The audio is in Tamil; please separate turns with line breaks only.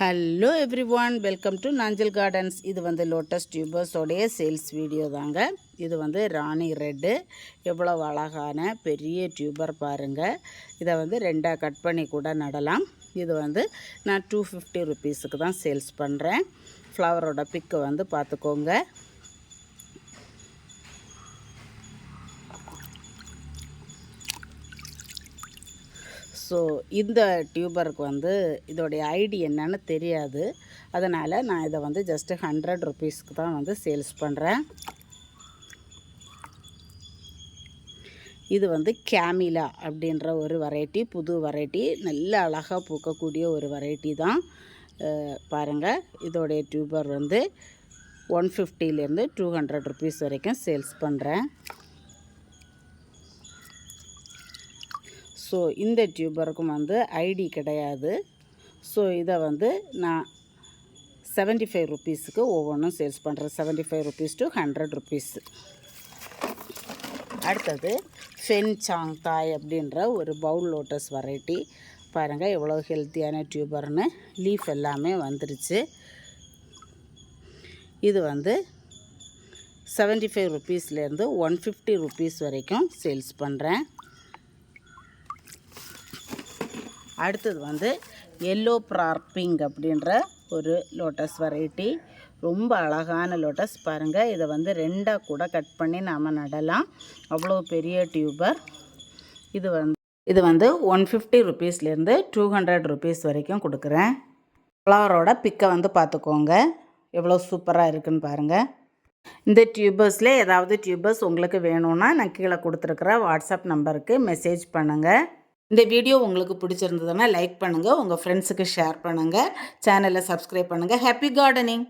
Hello everyone, welcome to Nanjal gardens. இது வந்து லோட்டஸ் டியூபர்ஸோடைய சேல்ஸ் வீடியோ தாங்க. இது வந்து ராணி ரெட்டு. எவ்வளோ அழகான பெரிய டியூபர் பாருங்கள். இதை வந்து ரெண்டாக கட் பண்ணி கூட நடலாம். இது வந்து நான் 250 ருபீஸுக்கு தான் சேல்ஸ் பண்ணுறேன். ஃப்ளவரோட பிக்கு வந்து பார்த்துக்கோங்க. ஸோ இந்த டியூபருக்கு வந்து இதோடைய ஐடி என்னன்னு தெரியாது. அதனால் நான் இதை வந்து ஜஸ்ட்டு 100 ருபீஸ்க்கு தான் வந்து சேல்ஸ் பண்ணுறேன். இது வந்து கேமிலா அப்படின்ற ஒரு வெரைட்டி, புது வெரைட்டி, நல்ல அழகாக பூக்கக்கூடிய ஒரு வெரைட்டி தான். பாருங்கள், இதோடைய டியூபர் வந்து 150லேருந்து 200 ருபீஸ் வரைக்கும் சேல்ஸ் பண்ணுறேன். ஸோ இந்த டியூபருக்கும் வந்து ஐடி கிடையாது. ஸோ இதை வந்து நான் 75 ருபீஸுக்கு ஒவ்வொன்றும் சேல்ஸ் பண்ணுறேன். 75 ருபீஸ் டு 100 ருபீஸ். அடுத்தது ஃபென் சாங் தாய் அப்படின்ற ஒரு பவுல் லோட்டஸ் வெரைட்டி. பாருங்கள் எவ்வளோ ஹெல்த்தியான டியூபர்னு. லீஃப் எல்லாமே வந்துருச்சு. இது வந்து 75 ருபீஸ்லேருந்து 150 ருபீஸ் வரைக்கும் சேல்ஸ் பண்ணுறேன். அடுத்தது வந்து எல்லோ ப்ரார்பிங் அப்படின்ற ஒரு லோட்டஸ் வெரைட்டி. ரொம்ப அழகான லோட்டஸ் பாருங்கள். இதை வந்து ரெண்டாக கூட கட் பண்ணி நாம் நடலாம். அவ்வளோ பெரிய டியூபர். இது வந்து 150 ருபீஸ்லேருந்து 200 ருபீஸ் வரைக்கும் கொடுக்குறேன். ஃப்ளவரோட பிக்கை வந்து பார்த்துக்கோங்க, எவ்வளோ சூப்பராக இருக்குதுன்னு பாருங்கள். இந்த டியூபர்ஸில் ஏதாவது டியூபர்ஸ் உங்களுக்கு வேணும்னா நான் கீழே கொடுத்துருக்குற வாட்ஸ்அப் நம்பருக்கு மெசேஜ் பண்ணுங்கள். இந்த வீடியோ உங்களுக்கு பிடிச்சிருந்ததுன்னா லைக் பண்ணுங்கள், உங்கள் ஃப்ரெண்ட்ஸுக்கு ஷேர் பண்ணுங்கள், சேனலை சப்ஸ்கிரைப் பண்ணுங்கள். Happy gardening.